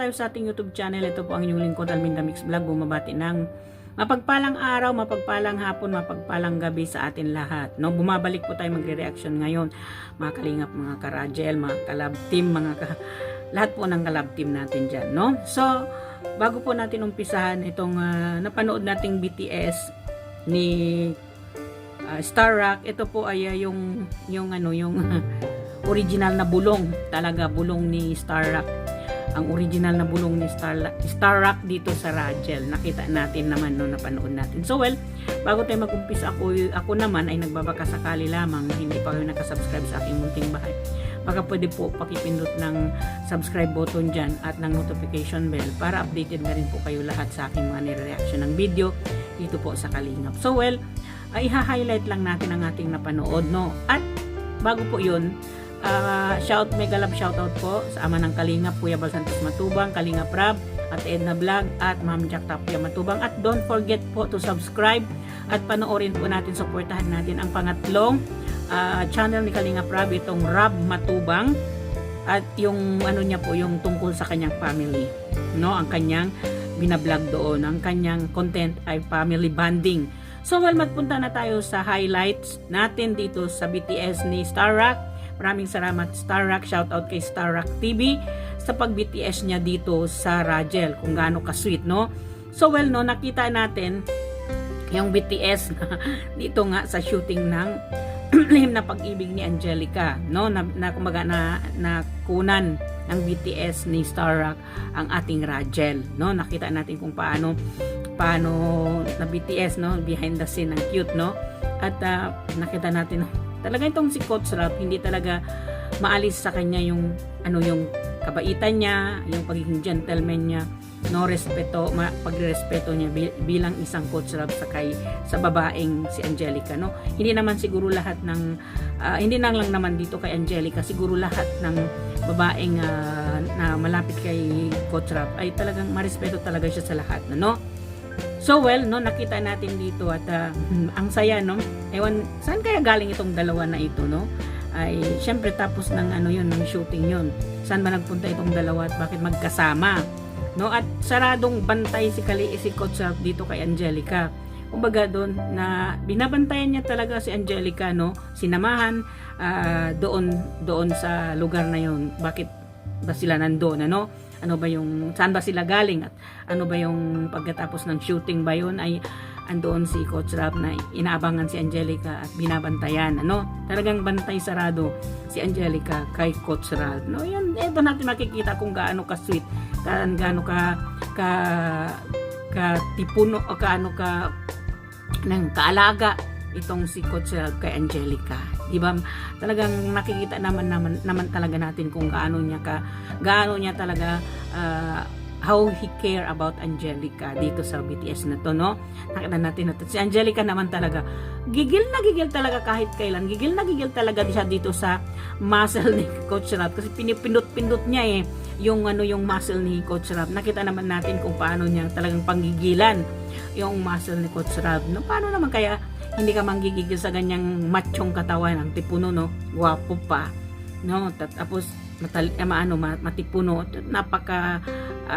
tayo sa ating YouTube channel. Ito po ang inyong lingkod, Alminda Mix Vlog. Bumabati ng mapagpalang araw, mapagpalang hapon, mapagpalang gabi sa atin lahat. No, bumabalik po tayo magre-reaction ngayon. Mga kalingap, mga karajel, mga kalab team, lahat po ng kalab team natin dyan. No? So, bago po natin umpisahan itong napanood nating BTS ni Starrock, ito po ay yung original na bulong, talaga bulong ni Starrock. Ang original na bulong ni Starrock dito sa Rajel. Nakita natin naman no, napanood natin. So well, bago tayo mag-umpisa, ako naman ay nagbabaka sakali lamang na hindi pa kayo nakasubscribe sa aking munting bahay. Baka pwede po pakipindot ng subscribe button dyan at ng notification bell para updated na rin po kayo lahat sa aking mga nire-reaction ng video dito po sa Kalingap. So well, ay ha-highlight lang natin ang ating napanood, no? At bago po yun, mega love shoutout po sa ama ng Kalingap, Kuya Bal Santos Matubang, Kalingap Rab, at Edna Vlog, at Ma'am Jack Tapia Matubang. At don't forget po to subscribe at panoorin po natin, supportahan natin ang pangatlong channel ni Kalingap Rab, itong Rab Matubang, at yung ano niya po, yung tungkol sa kanyang family, no? Ang kanyang binablog doon, ang kanyang content ay family bonding. So well, magpunta na tayo sa highlights natin dito sa BTS ni Starrock. Maraming salamat Starrock, shoutout kay Starrock TV sa pag-BTS niya dito sa Rajel, kung gaano ka-sweet, no? So well, no, nakita natin yung BTS dito nga sa shooting ng Lihim na Pag-ibig ni Angelica, no? Kumbaga na kunan ng BTS ni Starrock ang ating Rajel, no? Nakita natin kung paano na BTS, no, behind the scene, ang cute, no? At nakita natin talaga itong si Coach Rap, hindi talaga maalis sa kanya yung kabaitan niya, yung pagiging gentleman niya, no, respeto, pagrespeto niya bilang isang Coach Rap sa babaeng si Angelica, no. Hindi naman siguro lahat ng hindi lang naman dito kay Angelica, siguro lahat ng babaeng na malapit kay Coach Rap ay talagang marespeto talaga siya sa lahat, no. So well, no, nakita natin dito at ang saya, no. Ewan, saan kaya galing itong dalawa na ito, no? Ay syempre tapos ng ng shooting yon. Saan ba nagpunta itong dalawa at bakit magkasama? No, at saradong bantay si Coach Rap dito kay Angelica. Kumbaga doon na binabantayan niya talaga si Angelica, no. Sinamahan doon sa lugar na yon. Bakit ba sila nandoon, ano? Saan ba sila galing, at ano ba yung pagkatapos ng shooting ba yun ay andoon si Coach Rap na inaabangan si Angelica at binabantayan, talagang bantay sarado si Angelica kay Coach Rap, no. Yan, ito natin makikita kung gaano ka sweet, gaano ka tipuno o ng kaalaga itong si Coach Rap kay Angelica, di ba? Talagang nakikita naman talaga natin kung gaano niya talaga how he care about Angelica dito sa BTS na to, no? Nakita natin na si Angelica naman talaga gigil talaga kahit kailan, gigil talaga siya dito sa muscle ni Coach Rap kasi pinipindot niya yung muscle ni Coach Rap. Nakita naman natin kung paano niya talagang panggigilan yung muscle ni Coach Rap, no? Paano naman kaya hindi ka manggigigil sa ganyang machong katawan, ang tipuno, no? Guwapo pa, no? Tapos matipuno, napaka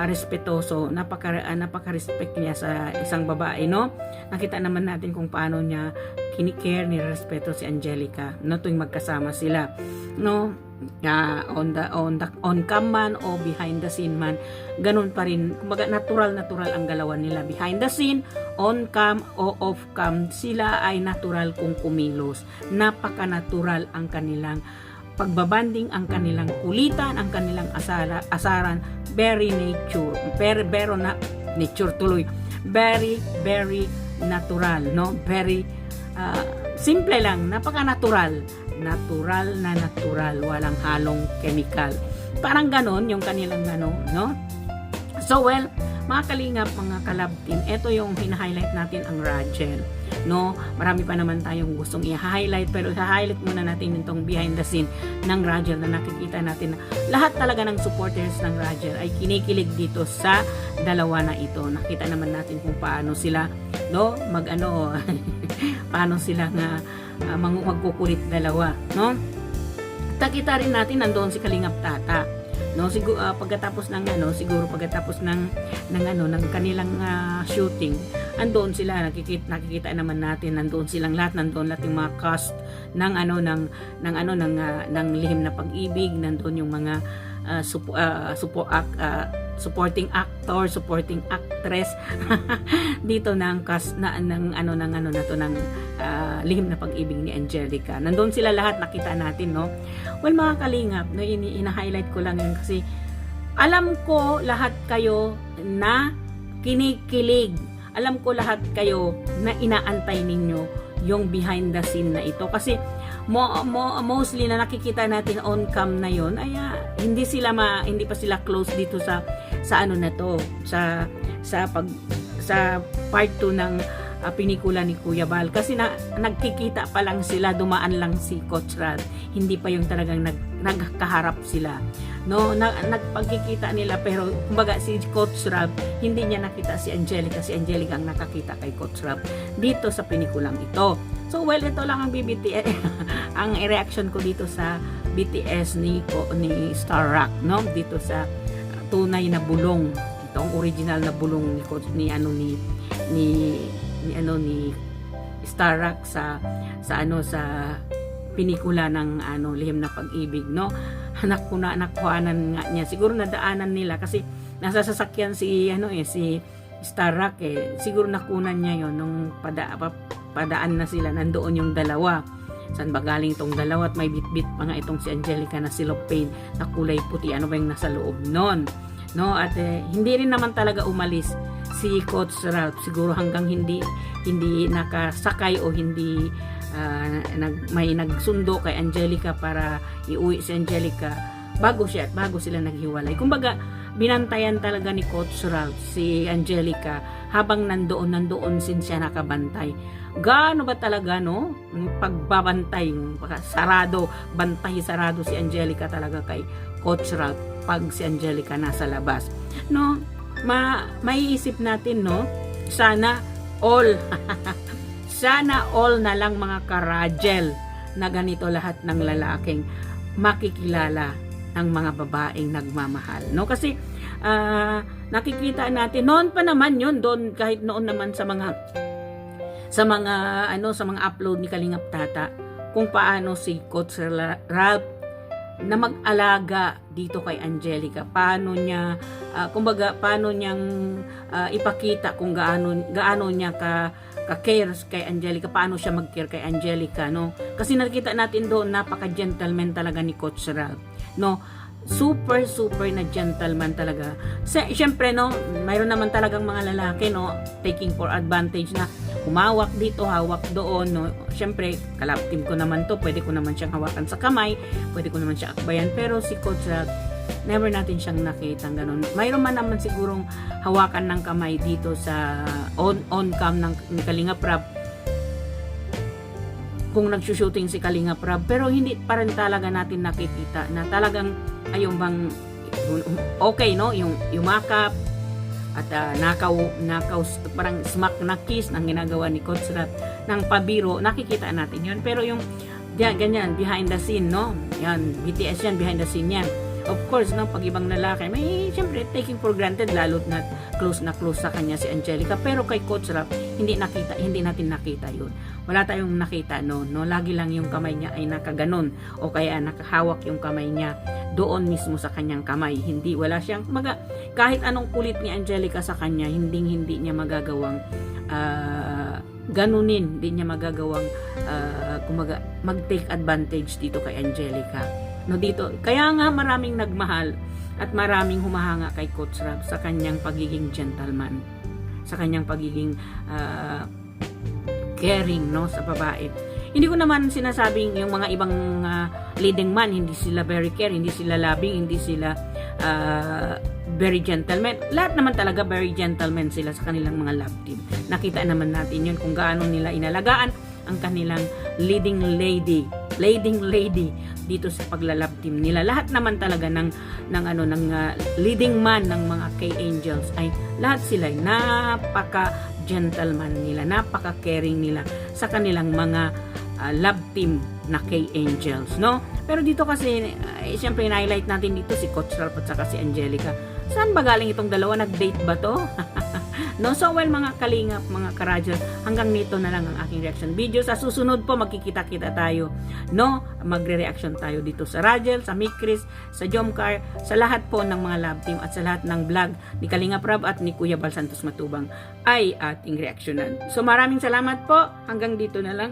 respetoso, napaka-respect niya sa isang babae, no? Nakita naman natin kung paano niya kinikare, nirespeto si Angelica, no, tuwing magkasama sila, no? On cam man o behind the scene man, ganun pa rin, kumbaga natural ang galawan nila behind the scene, on cam o off cam, sila ay natural kung kumilos, napaka-natural ang kanilang pagbabanding, ang kanilang kulitan, ang kanilang asaran, very natural, no? Very simple lang, napaka-natural, walang halong chemical. Parang ganon yung kanilang no? So well, mga kalingap, mga kalab team, ito yung hina-highlight natin ang Rajel, no? Marami pa naman tayong gustong i-highlight, pero i-highlight muna natin itong behind the scene ng Rajel na nakikita natin na lahat talaga ng supporters ng Rajel ay kinikilig dito sa dalawa na ito. Nakita naman natin kung paano sila, no, paano sila nga magkukulit dalawa, no? Nakita rin natin nandoon si Kalingap Tata, no, siguro pagkatapos ng ano, siguro pagkatapos ng kanilang shooting, andoon sila, nakikita naman natin, nandoon silang lahat, nandoon lahat yung mga cast ng Lihim na Pag-ibig, nandoon yung mga supporting actor, supporting actress dito ng cast ng Lihim na Pag-ibig ni Angelica. Nandoon sila lahat, nakita natin, no. Well, mga kalingap, no, ina-highlight ko lang yun kasi alam ko lahat kayo na kinikilig. Alam ko lahat kayo na inaantay ninyo yung behind the scene na ito kasi mostly na nakikita natin on cam na yon ay hindi pa sila close dito sa ano na to, sa part 2 ng pinikula ni Kuya Bal kasi nagkikita pa lang sila, dumaan lang si Coach Rad, hindi pa yung talagang nagkaharap sila, no, nagpagkikita nila, pero kumbaga si Coach Rad hindi niya nakita si Angelica ang nakakita kay Coach Rad dito sa pinikulang ito. So well, ito lang ang BBTS ang reaction ko dito sa BTS ni Starrock, no, dito sa tunay na bulong, ito ang original na bulong ni Starrock sa pinikula ng Lihim na Pag-ibig, no. Nakuhanan nga niya, siguro nadaanan nila kasi nasa sasakyan si Starrock, siguro nakunan niya yon nung padaan na sila, nandoon yung dalawa. Saan ba galing itong dalawa? At may bit-bit pa nga itong si Angelica na cellophane na kulay puti. Ano ba yung nasa loob nun? No? At hindi rin naman talaga umalis si Coach Ralph. Siguro hanggang hindi nakasakay o hindi may nagsundo kay Angelica para iuwi si Angelica bago sila naghiwalay. Kumbaga, binantayan talaga ni Coach Ralph si Angelica habang nandoon sin siya nakabantay. Gaano ba talaga, no? Pagbabantay, bantay sarado si Angelica talaga kay Coach Ralph pag si Angelica nasa labas. No? Maiisip natin, no? Sana all na lang mga karajel na ganito lahat ng lalaking makikilala ng mga babaeng nagmamahal, no? Kasi nakikita natin noon pa naman yun, doon kahit noon naman sa mga upload ni Kalingap Tata kung paano si Coach Ralph na mag-alaga dito kay Angelica, paano niya paano niyang ipakita kung gaano niya ka-care kay Angelica, paano siya mag-care kay Angelica, no? Kasi nakita natin doon napaka-gentleman talaga ni Coach Ralph, no? Super na gentleman talaga. Siyempre, no, mayroon naman talagang mga lalaki, no, taking for advantage na humawak dito, hawak doon, no. Siyempre, kalab team ko naman to, pwede ko naman siyang hawakan sa kamay, pwede ko naman siya akbayan, pero si Coach Ralph, never natin siyang nakita ganun. Mayroon man naman sigurong hawakan ng kamay dito sa on cam ni Kalingap Rab kung nagsushooting si Kalingap Rab, pero hindi pa rin talaga natin nakikita na talagang ayun bang okay, no, yung yumakap at nakaw parang smack na kiss ng ginagawa ni Coach Ralph ng pabiro, nakikita natin yun, pero yung ganyan behind the scene, no, yan BTS yan, behind the scene yan. Of course, no, pag ibang lalaki, may siyempre taking for granted, lalo na close sa kanya si Angelica. Pero kay Coach Ralph, hindi natin nakita yun. Wala tayong nakita noon, no. Lagi lang yung kamay niya ay nakaganon o kaya nakahawak yung kamay niya doon mismo sa kanyang kamay. Wala siyang kahit anong kulit ni Angelica sa kanya, hindi niya magagawang ganunin, hindi niya magagawang mag-take advantage dito kay Angelica. No, dito. Kaya nga maraming nagmahal at maraming humahanga kay Coach Ralph sa kanyang pagiging gentleman, sa kanyang pagiging caring, no, sa babae. Hindi ko naman sinasabing yung mga ibang leading man hindi sila very care, hindi sila loving, hindi sila very gentleman. Lahat naman talaga very gentleman sila sa kanilang mga love team. Nakita naman natin yun kung gaano nila inalagaan ang kanilang leading lady dito sa paglalab team nila. Lahat naman talaga ng leading man ng mga K-Angels ay lahat sila napaka gentleman nila, napaka caring nila sa kanilang mga love team na K-Angels, no? Pero dito kasi, siyempre, in-highlight natin dito si Coach Ralph at saka si Angelica. Saan ba galing itong dalawa? Nag-date ba to? No? So, well, mga kalingap, mga karajel, hanggang nito na lang ang aking reaction video. Sa susunod po, magkikita-kita tayo, no? Magre-reaction tayo dito sa Rajel, sa Mikris, sa Jomcar, sa lahat po ng mga love team at sa lahat ng vlog ni Kalingap Rab at ni Kuya Bal Santos Matubang ay ating reaksyonan. So, maraming salamat po. Hanggang dito na lang.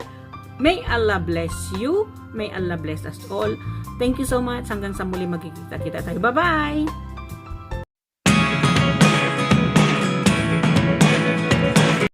May Allah bless you. May Allah bless us all. Thank you so much. Hanggang sa muli magkikita-kita tayo. Bye-bye!